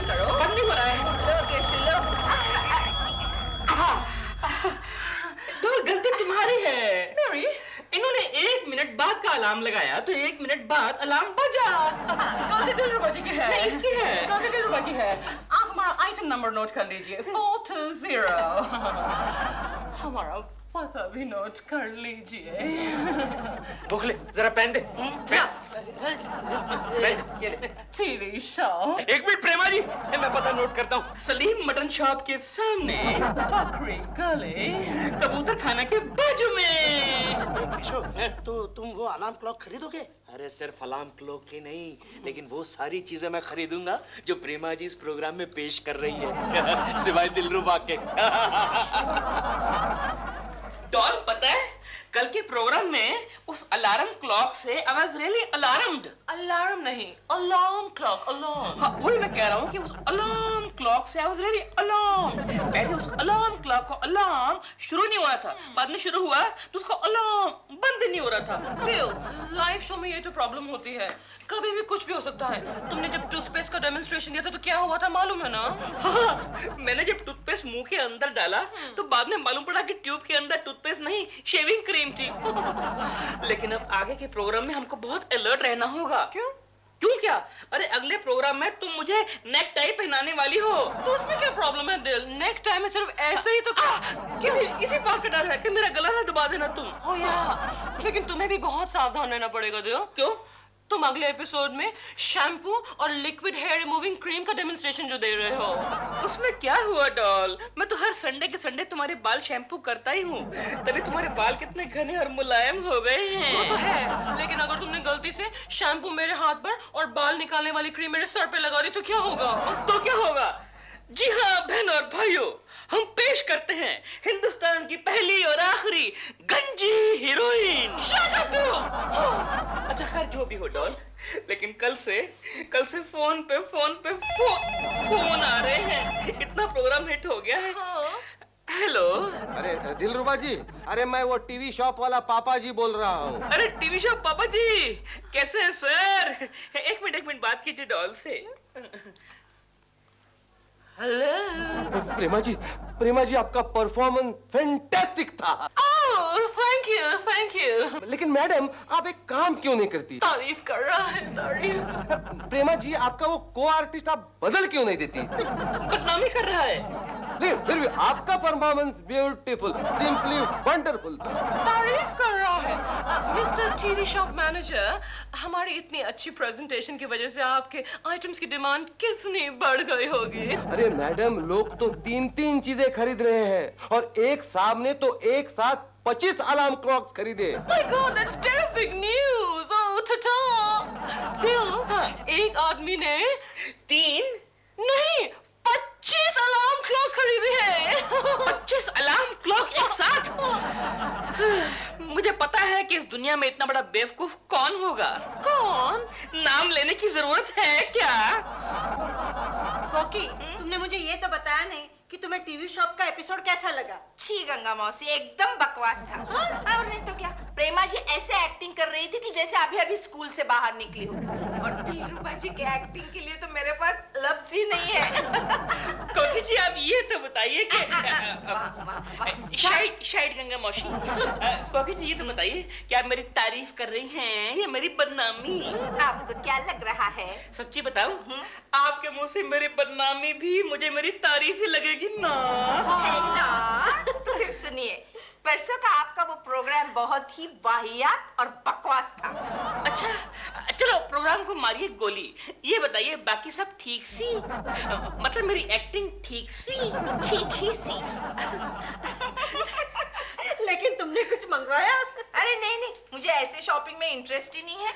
करो। बंद नहीं हो रहा है। लो केशु लो। डॉल, गलती तुम्हारी है। मेरी? इन्होंने 1 मिनट बाद का अलार्म लगाया तो 1 मिनट बाद अलार्म बजा। गलती दिलरुबा जी की है। नहीं, इसकी है। गलती दिलरुबा की है। आप हमारा आइटम नंबर नोट कर लीजिए, 420। हमारा पता भी नोट कर लीजिए। बोखले जरा पहन दे। TV show. एक मिनट प्रेमा जी, मैं पता नोट करता हूँ। सलीम मटन शॉप के सामने, बकरी गली, कबूतर खाना के बाजू में। केशव, तो तुम वो अलार्म क्लॉक खरीदोगे? अरे सिर्फ अलार्म क्लॉक ही नहीं, लेकिन वो सारी चीजें मैं खरीदूंगा जो प्रेमा जी इस प्रोग्राम में पेश कर रही है, सिवाय दिलरुबा के। डॉल, पता है कल के प्रोग्राम में उस अलार्म क्लॉक से I was really alarmed. Alarm नहीं, अलार्म क्लॉक, अलार्म। हाँ, वही मैं कह रहा हूँ कि उस अलार्म क्लॉक से आई वाज रियली अलार्म्ड। पहले उस अलार्म क्लॉक का अलार्म शुरू नहीं हो रहा था, बाद में शुरू हुआ तो उसका अलार्म बंद नहीं हो रहा था। बिल, लाइव शो में ये तो प्रॉब्लम होती है, कभी भी कुछ भी हो सकता है। तुमने जब टूथपेस्ट का डेमोन्स्ट्रेशन दिया था तो क्या हुआ था मालूम है ना? हाँ, मैंने जब टूथपेस्ट मुंह के अंदर डाला तो बाद में मालूम पड़ा कि ट्यूब के अंदर टूथपेस्ट नहीं, शेविंग क्रीम थी। लेकिन अब आगे के प्रोग्राम में हमको बहुत अलर्ट रहना होगा। क्यों? क्यों क्या? अरे अगले प्रोग्राम में तुम मुझे नेक टाई पहनाने वाली हो। तो उसमें क्या प्रॉब्लम है दिल? नेक टाई में सिर्फ ऐसे ही तो इसी बात का डर है कि मेरा गला ना दबा देना तुम। हो या, लेकिन तुम्हें भी बहुत सावधान रहना पड़ेगा दिल। क्यों? तुम अगले एपिसोड में शैम्पू और लिक्विड हेयर रिमूविंग क्रीम का डेमोन्स्ट्रेशन जो दे रहे हो। उसमें क्या हुआ डॉल? मैं तो हर संडे के संडे तुम्हारे बाल शैम्पू करता ही हूँ, तभी तुम्हारे बाल कितने घने और मुलायम हो गए हैं। वो तो है, लेकिन अगर तुमने गलती से शैम्पू मेरे हाथ पर और बाल निकालने वाली क्रीम मेरे सर पे लगा दी तो क्या होगा? तो क्या होगा? जी हाँ बहन और भाइयों, हम पेश करते हैं हिंदुस्तान की पहली और आखिरी गंजी हीरोइन। अच्छा खैर जो भी हो डॉल, लेकिन कल से फोन पे फोन आ रहे हैं। इतना प्रोग्राम हिट हो गया है। हेलो। अरे दिलरुबा जी, अरे मैं वो टीवी शॉप वाला पापा जी बोल रहा हूँ। अरे टीवी शॉप पापा जी, कैसे हैं सर? एक मिनट बात कीजिए डॉल से। हेलो। प्रेमा जी आपका परफॉर्मेंस फैंटास्टिक था। ओह, थैंक यू। लेकिन मैडम आप एक काम क्यों नहीं करती? तारीफ कर रहा है, तारीफ। प्रेमा जी आपका वो को आर्टिस्ट आप बदल क्यों नहीं देती? बदनामी कर रहा है। नहीं, फिर भी आपका परफॉर्मेंस ब्यूटीफुल, सिंपली वंडरफुल। तारीफ कर रहा है। मिस्टर टीवी शॉप मैनेजर, हमारी इतनी अच्छी प्रेजेंटेशन की वजह से आपके आइटम्स की डिमांड कितनी बढ़ गई होगी। अरे मैडम, लोग तो 3 चीजें खरीद रहे हैं और एक सामने तो एक साथ 25 अलार्म क्लॉक्स खरीदे। My God, that's terrific news. Oh, ta-ta. दिल, एक आदमी ने 3 नहीं 25 अलार्म क्लॉक खरीदे हैं। 25 अलार्म क्लॉक एक साथ? मुझे पता है कि इस दुनिया में इतना बड़ा बेवकूफ कौन होगा। कौन? नाम लेने की जरूरत है क्या? कोकी, तुमने मुझे ये तो बताया नहीं कि तुम्हें टीवी शॉप का एपिसोड कैसा लगा? छी गंगा मौसी, एकदम बकवास था। हाँ, और नहीं तो क्या, प्रेमा जी ऐसे एक्टिंग कर रही थी कि जैसे अभी अभी स्कूल से बाहर निकली हो। और दिलरुबा जी के एक्टिंग के लिए तो मेरे पास लफ्ज ही नहीं है। कोकी जी आप ये तो बताइए कि शायद गंगा मौसी, कोकी जी ये तो बताइए कि आप मेरी तारीफ कर रही हैं या मेरी बदनामी? आपको क्या लग रहा है? सच्ची बताऊं, आपके मुंह से मेरी बदनामी भी मुझे मेरी तारीफ ही लगेगी ना। है ना? तो फिर सुनिए, परसों का आपका वो प्रोग्राम बहुत ही वाहियात और बकवास था। अच्छा चलो प्रोग्राम को मारिए गोली। ये बताइए बाकी सब ठीक सी? मतलब मेरी एक्टिंग ठीक सी? ठीक ही सी। लेकिन तुमने कुछ मंगवाया? अरे नहीं, मुझे ऐसे शॉपिंग में इंटरेस्ट ही नहीं है।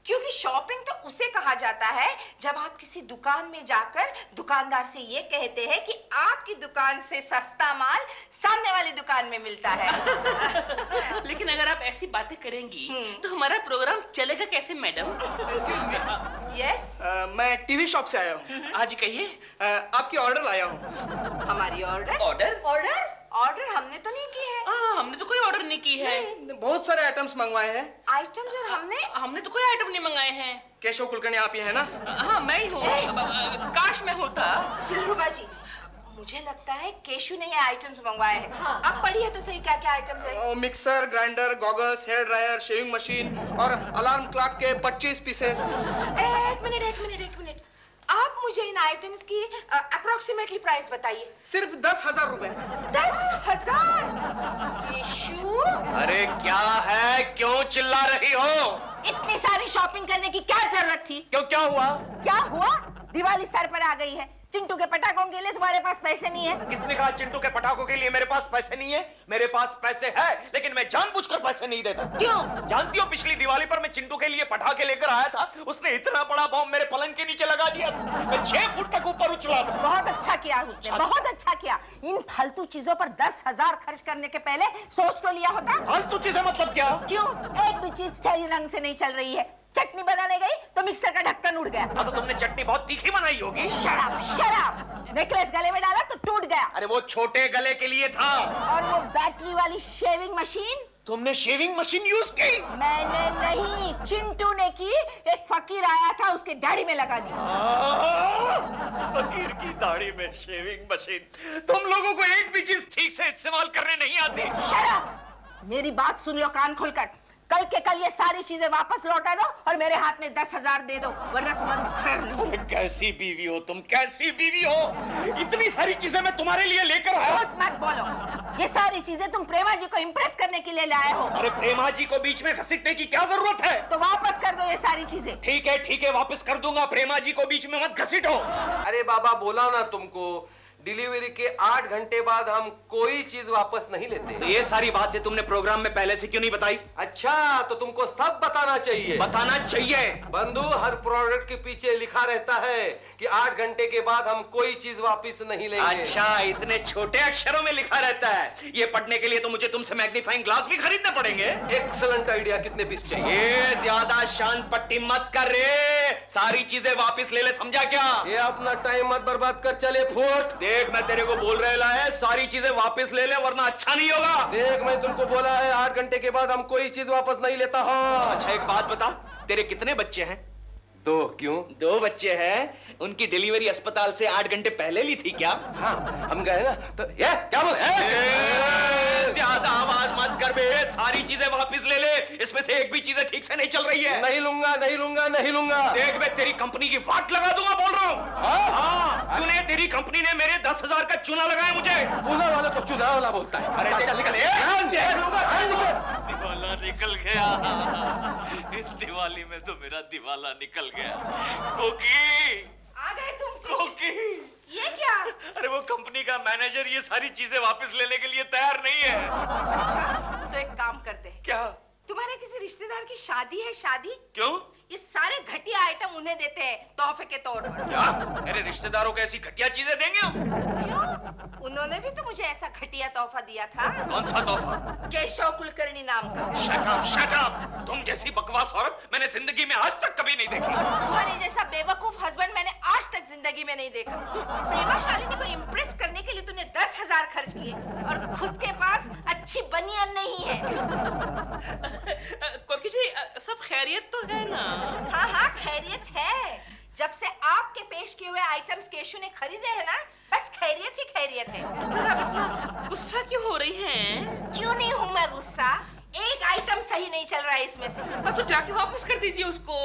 क्योंकि शॉपिंग तो उसे कहा जाता है जब आप किसी दुकान में जाकर दुकानदार से ये कहते हैं कि आपकी दुकान से सस्ता माल सामने वाली दुकान में मिलता है। लेकिन अगर आप ऐसी बातें करेंगी तो हमारा प्रोग्राम चलेगा कैसे मैडम? यस मैं टीवी शॉप से आया हूँ। हाँ जी कहिए। आपकी ऑर्डर लाया हूँ। हमारी ऑर्डर? ऑर्डर? ऑर्डर हमने तो नहीं की है। हमने तो कोई ऑर्डर नहीं की है। बहुत सारे आइटम्स मंगवाए हैं। आइटम्स? और हमने तो कोई आइटम नहीं मंगाए हैं। केशव कुलकर्णी आप ही है ना? हाँ मैं ही हूँ। काश मैं होता। दिलरुबा जी, मुझे लगता है केशु ने ये आइटम्स मंगवाए हैं। आप पढ़िए तो सही क्या क्या आइटम्स है। Mixer, grinder, goggles, hair dryer, shaving machine और अलार्म क्लॉक के 25 पीसेस। एक मिनट, आप मुझे इन आइटम्स की अप्रोक्सीमेटली प्राइस बताइए। सिर्फ 10,000 रुपए। 10,000? केशु, अरे क्या है, क्यों चिल्ला रही हो? इतनी सारी शॉपिंग करने की क्या जरूरत थी? क्यों, क्या हुआ? क्या हुआ? दिवाली सर पर आ गई है। चिंटू के पटाखों के लिए तुम्हारे पास पैसे नहीं है। किसने कहा चिंटू के पटाखों के लिए मेरे पास पैसे नहीं है? मेरे पास पैसे है, लेकिन मैं जानबूझकर पैसे नहीं देता। क्यों? जानती हो, पिछली दिवाली पर मैं चिंटू के लिए पटाखे लेकर आया था, उसने इतना बड़ा बॉम्ब मेरे पलंग के नीचे लगा दिया था। मैं 6 फुट तक ऊपर उछला था। बहुत अच्छा किया उसने, बहुत अच्छा किया। इन फालतू चीजों पर 10,000 खर्च करने के पहले सोच तो लिया होता। फालतू चीजें मतलब क्या? क्यों? एक भी चीज सही रंग से नहीं चल रही है। चटनी बनाने गई तो मिक्सर का ढक्कन उड़ गया। तो तुमने चटनी बहुत तीखी बनाई होगी। शराब। नेकलेस गले में डाला तो टूट गया। अरे वो छोटे गले के लिए था। और वो बैटरी वाली शेविंग मशीन? तुमने शेविंग मशीन यूज की? मैंने नहीं, चिंटू ने की। एक फकीर आया था, उसके दाढ़ी में लगा दी। फकीर की दाढ़ी में शेविंग मशीन? तुम लोगों को एक भी चीज ठीक से इस्तेमाल करने नहीं आती। शराब। मेरी बात सुन लो कान खोलकर। कल के कल ये सारी चीजें वापस लौटा दो और मेरे हाथ में 10,000 दे दो, वरना तुम्हारी खैर नहीं। अरे कैसी बीवी हो तुम, कैसी बीवी हो? इतनी सारी चीजें मैं तुम्हारे लिए लेकर आया। झूठ मत बोलो। ये सारी चीजें तुम प्रेमा जी को इम्प्रेस करने के लिए लाए हो। अरे प्रेमा जी को बीच में घसीटने की क्या जरूरत है? तो वापस कर दो ये सारी चीजें। ठीक है, वापस कर दूंगा। प्रेमा जी को बीच में मत घसीटो। अरे बाबा, बोला ना तुमको, डिलीवरी के 8 घंटे बाद हम कोई चीज वापस नहीं लेते। तो ये सारी बातें तुमने प्रोग्राम में पहले से क्यों नहीं बताई? अच्छा, तो तुमको सब बताना चाहिए। बताना चाहिए। बंधु, हर प्रोडक्ट के पीछे लिखा रहता है कि 8 घंटे के बाद हम कोई चीज वापस नहीं लेंगे। अच्छा, इतने छोटे अक्षरों में लिखा रहता है। ये पढ़ने के लिए तो मुझे तुमसे मैग्नीफाइंग ग्लास भी खरीदने पड़ेंगे। Excellent idea. कितने पीस चाहिए? ये ज्यादा शान पट्टी मत कर रे, सारी चीजें वापस ले ले, समझा क्या? ये अपना टाइम मत बर्बाद कर, चले फुट। देख, मैं तेरे को बोल रहा है, सारी चीजें वापस ले ले, वरना अच्छा नहीं होगा। देख, मैं तुमको बोला है 8 घंटे के बाद हम कोई चीज वापस नहीं लेता। हाँ। अच्छा, एक बात बता, तेरे कितने बच्चे हैं? 2। क्यों? 2 बच्चे हैं। उनकी डिलीवरी अस्पताल से 8 घंटे पहले ली थी क्या? हाँ, हम गए ना तो। ये क्या बोल? ज्यादा आवाज मत कर बे, सारी चीजें वापस ले ले। इसमें से एक भी चीजें ठीक से नहीं चल रही है। नहीं लूंगा। देख, मैं तेरी कंपनी की वाट लगा दूंगा, बोल रहा हूँ। हाँ, तूने, तेरी कंपनी ने मेरे 10,000 का चूना लगाया मुझे। चूना वाला को चूना वाला बोलता है। अरे चल निकल। दिवाला निकल गया। इस दिवाली में तो मेरा दिवाला निकल गया। कोकी, आ गए तुम? कोकी, ये क्या? अरे वो कंपनी का मैनेजर ये सारी चीजें वापस लेने के लिए तैयार नहीं है। अच्छा, तो एक काम करते हैं। क्या? तुम्हारे किसी रिश्तेदार की शादी है? शादी? क्यों? ये सारे घटिया आइटम उन्हें देते हैं तोहफे के तौर पर। क्या? मेरे रिश्तेदारों को ऐसी घटिया चीजें देंगे हम? क्यों? उन्होंने भी तो मुझे ऐसा घटिया तोहफा दिया था। कौन सा तोहफा? केशव कुलकर्णी नाम का। Shut up. तुम जैसी बकवास औरत मैंने जिंदगी में आज तक कभी नहीं देखी। और तुम्हारे जैसा बेवकूफ हस्बैंड मैंने आज तक जिंदगी में नहीं देखा। प्रेमा शालिनी को इम्प्रेस करने के लिए तूने 10,000 खर्च किए और खुद के पास अच्छी बनियान नहीं है। कोकी जी, सब खैरियत तो है ना? हाँ, खैरियत है। जब से आपके पेश किए हुए आइटम्स केशु ने खरीदे हैं ना, बस खैरियत ही खैरियत है। पर आप इतना गुस्सा क्यों हो रही हैं? क्यों नहीं हूँ मैं गुस्सा? एक आइटम सही नहीं चल रहा है इसमें से। तो जाके वापस कर दीजिए उसको।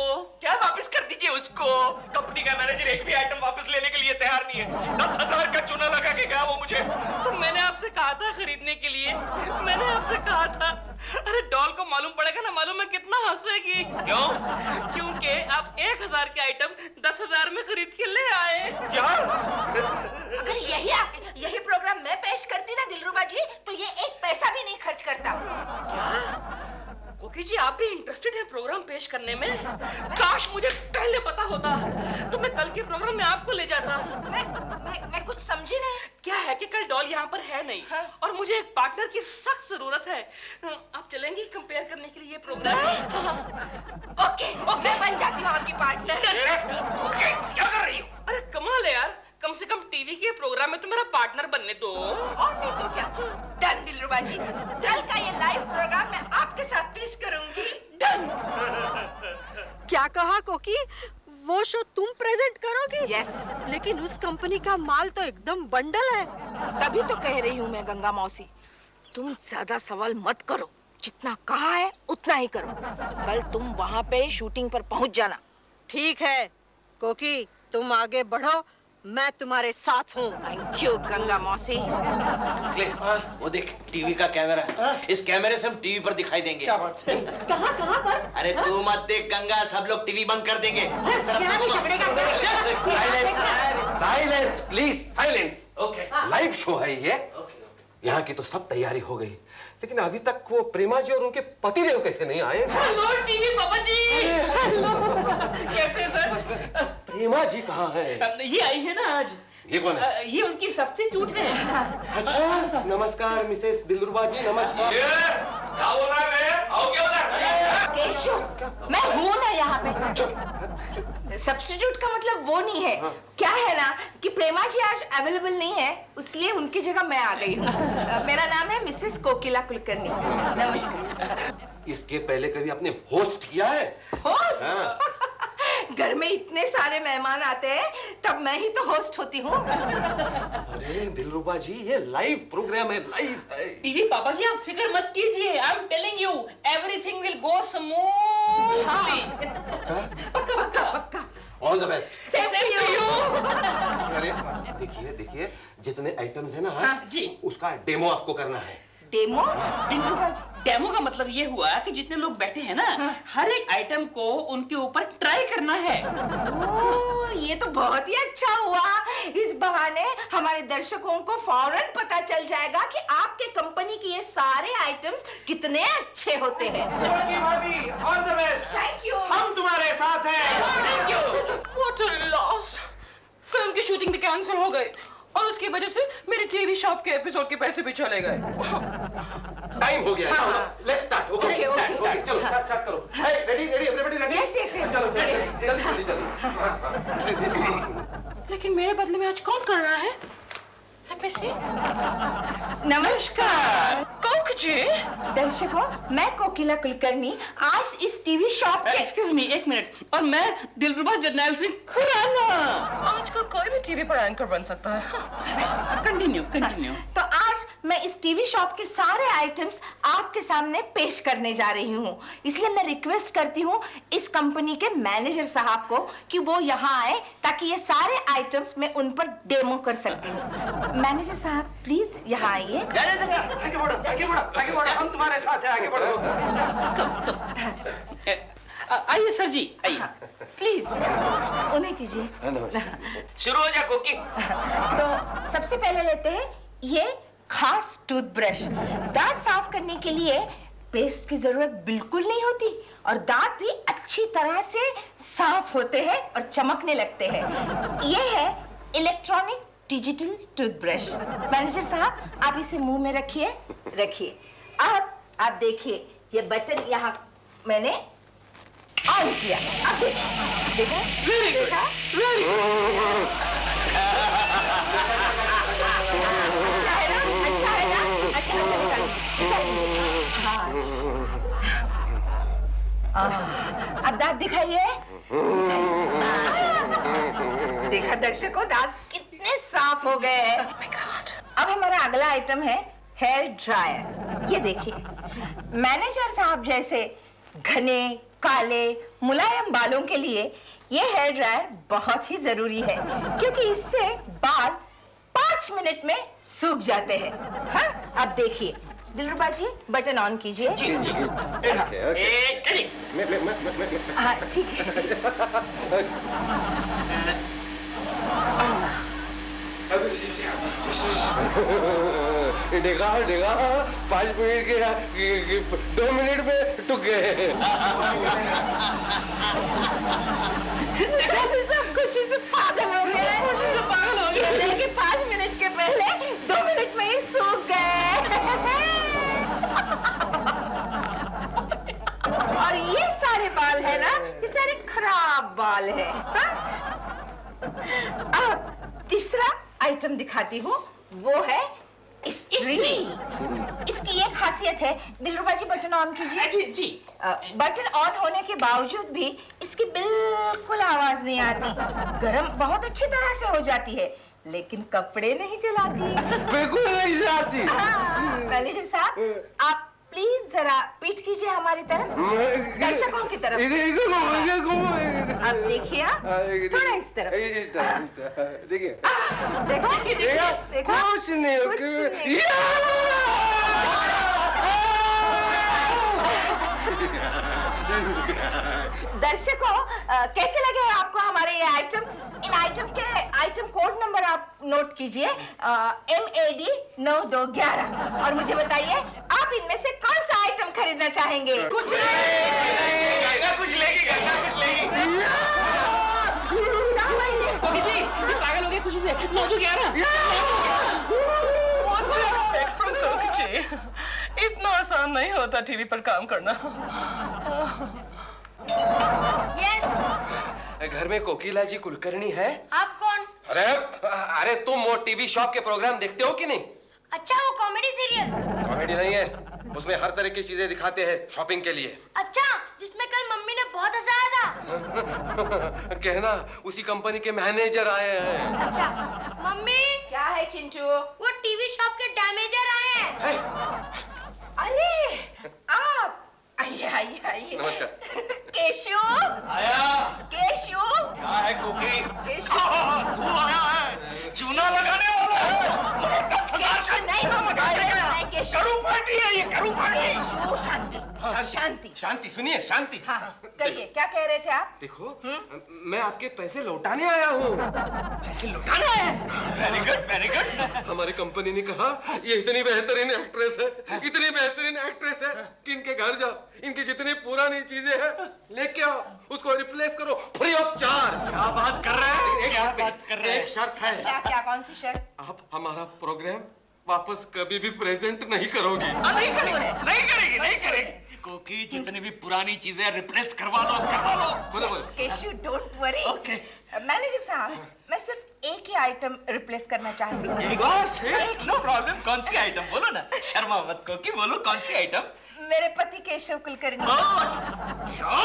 क्या वापस कर दीजिए उसको? कंपनी का मैनेजर एक भी आइटम वापस लेने के लिए तैयार नहीं है। 10,000 का चूना लगा के गया वो मुझे। तो मैंने आपसे कहा था खरीदने के लिए, मैंने आपसे कहा था। अरे डॉल को मालूम पड़ेगा ना, मालूम है कितना हंसेगी। क्यों? क्योंकि आप 1,000 के आइटम 10,000 में खरीद के ले आए। क्या? अगर यही प्रोग्राम मैं पेश करती ना दिलरुबा जी, तो ये एक पैसा भी नहीं खर्च करता। क्या? कोकी जी, आप भी इंटरेस्टेड हैं प्रोग्राम पेश करने में? काश मुझे पहले पता होता, तो मैं कल के प्रोग्राम में आपको ले जाता। मैं कुछ समझी नहीं। क्या है? है कि कल डॉल यहाँ पर है नहीं और मुझे एक पार्टनर की सख्त जरूरत है। आप चलेंगी कंपेयर करने के लिए ये प्रोग्राम? ओके, मैं बन जाती हूँ आपकी पार्टनर। ओके, क्या कर रही हो? अरे कमाल है यार, कम से कम टीवी के प्रोग्राम में तो मेरा पार्टनर बनने दो। और नहीं तो क्या। डन दिलरुबा जी, कल का ये लाइव प्रोग्राम मैं आपके साथ पेश करूंगी। डन। क्या कहा कोकी? वो शो तुम प्रेजेंट करोगी? यस। लेकिन उस कंपनी का माल तो एकदम बंडल है। तभी तो कह रही हूँ मैं गंगा मौसी, तुम ज्यादा सवाल मत करो, जितना कहा है उतना ही करो। कल तुम वहाँ पे शूटिंग पर पहुँच जाना। ठीक है कोकी, तुम आगे बढ़ो, मैं तुम्हारे साथ हूँ। थैंक यू गंगा मौसी। ले, वो देख टीवी का कैमरा, इस कैमरे से हम टीवी पर दिखाई देंगे। क्या बात है? कहाँ पर? अरे तू मत देख गंगा, सब लोग टीवी बंद कर देंगे। इस तरफ silence please, silence. Okay, live show है ये। यहाँ की तो सब तैयारी हो गई, लेकिन अभी तक वो प्रेमा जी और उनके पतिदेव कैसे नहीं आए? हेलो टीवी पापा जी। कैसे सर? प्रेमा जी कहाँ है? ये आई है ना आज। ये कौन है? ये उनकी सब्स्टिट्यूट है। अच्छा, नमस्कार मिसेस दिलरुबा जी, नमस्कार। क्या बोल रहा है? आओ क्या केशव, मैं हूँ ना यहाँ पे। सब्स्टिट्यूट का मतलब वो नहीं है। क्या है ना कि प्रेमा जी आज अवेलेबल नहीं है, इसलिए उनकी जगह मैं आ गई हूँ। मेरा नाम है मिसेस कोकिला कुलकर्णी। नमस्कार। इसके पहले कभी आपने होस्ट किया है? होस्ट? घर में इतने सारे मेहमान आते हैं, तब मैं ही तो होस्ट होती हूँ। अरे दिलरुबा जी, ये लाइव प्रोग्राम है, लाइव है। टीवी पापा जी आप फिक्र मत कीजिए, I am telling you everything will go smoothly. पक्का पक्का पक्का। All the best. Same to you. अरे देखिए, जितने आइटम्स है ना, जी, उसका डेमो आपको करना है। डेमो? डेमो का मतलब ये हुआ कि जितने लोग बैठे हैं ना, हर एक आइटम को उनके ऊपर ट्राई करना है। ओह, ये तो बहुत ही अच्छा हुआ। इस बहाने हमारे दर्शकों को फौरन पता चल जाएगा कि आपके कंपनी के ये सारे आइटम्स कितने अच्छे होते हैं। भाभी, all the best. Thank you. हम तुम्हारे साथ हैं। Thank you. What a loss! Film की शूटिंग भी कैंसिल हो गई और उसकी वजह से मेरे टीवी शॉप के एपिसोड के पैसे भी चले गए। टाइम हो गया है। Let's start. ओके, चलो स्टार्ट करो। Ready everybody ready? Yes yes yes. चलो जल्दी। लेकिन मेरे बदले में आज कौन कर रहा है? Let me see. नमस्कार कोक जी। दर्शकों, मैं कोकिला कुलकर्णी आज इस टीवी शॉप के। एक्सक्यूज मी, एक मिनट। और मैं दिलरुबा जरनैल सिंह खुराना। आजकल कोई भी टीवी पर एंकर बन सकता है। कंटिन्यू। तो आज मैं इस टीवी शॉप के सारे आइटम्स आपके सामने पेश करने जा रही हूँ, इसलिए मैं रिक्वेस्ट करती हूँ इस कंपनी के मैनेजर साहब को कि वो यहाँ आए ताकि ये सारे आइटम्स मैं उन पर डेमो कर सकती हूँ। मैनेजर साहब प्लीज यहाँ आइए। आगे बढ़ो, हम तुम्हारे साथ हैं, आगे बढ़ो। आइए सर जी, आइए। प्लीज उन्हें कीजिए। शुरू हो जा कोकी। तो सबसे पहले लेते हैं ये खास टूथब्रश। दांत साफ करने के लिए पेस्ट की जरूरत बिल्कुल नहीं होती और दांत भी अच्छी तरह से साफ होते हैं और चमकने लगते हैं। ये है इलेक्ट्रॉनिक डिजिटल टूथब्रश। मैनेजर साहब, आप इसे मुंह में रखिए। अब आप देखिए, ये बटन यहाँ मैंने ऑन किया। अब देखा? अच्छा है ना? अच्छा अब दांत दिखाइए। देखा दर्शकों, दांत कितने साफ हो गए हैं। अब हमारा अगला आइटम है हेयर ड्रायर। ये देखिए, मैनेजर साहब जैसे घने, काले, मुलायम बालों के लिए ये हेयर ड्रायर बहुत ही जरूरी है, क्योंकि इससे बाल 5 मिनट में सूख जाते हैं। हाँ, अब देखिए दिलरुबा जी, बटन ऑन कीजिए। हाँ ठीक है। देखा 5 मिनट के 2 मिनट में टूट गए। खुशी से पागल हो गए। 5 मिनट के पहले क्या बाल है, अब तीसरा आइटम दिखाती हूँ, वो है स्त्री। इसकी ये खासियत है, दिलरुबा जी बटन ऑन कीजिए। जी जी। बटन ऑन होने के बावजूद भी इसकी बिल्कुल आवाज नहीं आती। गरम बहुत अच्छी तरह से हो जाती है, लेकिन कपड़े नहीं जलाती। बिल्कुल नहीं जलाती। मैनेजर साहब, आप प्लीज जरा पीठ कीजिए हमारी तरफ, दर्शकों की तरफ। अब देखिए, थोड़ा इस तरफ। देखिए, देखो, कुछ नहीं। दर्शकों, कैसे लगे आपको हमारे ये आइटम? इन आइटम के आइटम कोड नंबर आप नोट कीजिए, MAD 9211, और मुझे बताइए आप इनमें से कौन सा आइटम खरीदना चाहेंगे? कुछ नहीं। गंगा कुछ लेगी, गंगा कुछ लेगी। पागल हो गए खुशी से। 9211। What to expect from कोकी? इतना आसान नहीं होता टीवी पर काम करना। घर में कोकिला जी कुलकर्णी है? आप कौन? अरे तुम वो टीवी शॉप के प्रोग्राम देखते हो कि नहीं? अच्छा, वो कॉमेडी सीरियल। कॉमेडी नहीं है, उसमें हर तरह की चीजें दिखाते हैं शॉपिंग के लिए। अच्छा, जिसमें कल मम्मी ने बहुत हंसाया था। कहना उसी कंपनी के मैनेजर आए हैं। अच्छा, मम्मी। क्या है चिंटू? वो टीवी शॉप के डैमेजर आए हैं। अरे आप आइए आइए आइए। नमस्कार। केशु आया। केशु क्या है कुकी? केशु तू आया है, चूना लगाने वाला है। मुझे 10,000 केशु नहीं, केशु करू पार्टी है ये, करू पार्टी। केशु, शांति शांति शांति, सुनिए, शांति। हाँ, कहिए क्या कह रहे थे आप? देखो, मैं आपके पैसे लौटाने आया हूँ। पैसे लौटाना है? Very good, very good. हमारी कंपनी ने कहा ये इतनी बेहतरीन एक्ट्रेस है, इतनी बेहतरीन एक्ट्रेस है कि इनके घर जाओ, इनकी जितनी पुरानी चीजें हैं लेके आओ, उसको रिप्लेस करो फ्री ऑफ चार्ज। क्या बात कर रहे हैं? एक शर्त है। क्या क्या, कौन सी शर्त? आप हमारा प्रोग्राम वापस कभी भी प्रेजेंट नहीं करोगी। नहीं करेगी, नहीं करेगी, नहीं करेगी। क्योंकि जितनी भी पुरानी चीजें रिप्लेस करवा लो, करवा लो। Keshu, don't worry. Okay. Manager साहब, मैं सिर्फ एक ही आइटम रिप्लेस करना चाहती हूँ। एक? No problem. कौन सी आइटम बोलो ना, शर्मा मत को, कि बोलो कौन सी आइटम? मेरे पति केशव कुलकर्णी। क्या?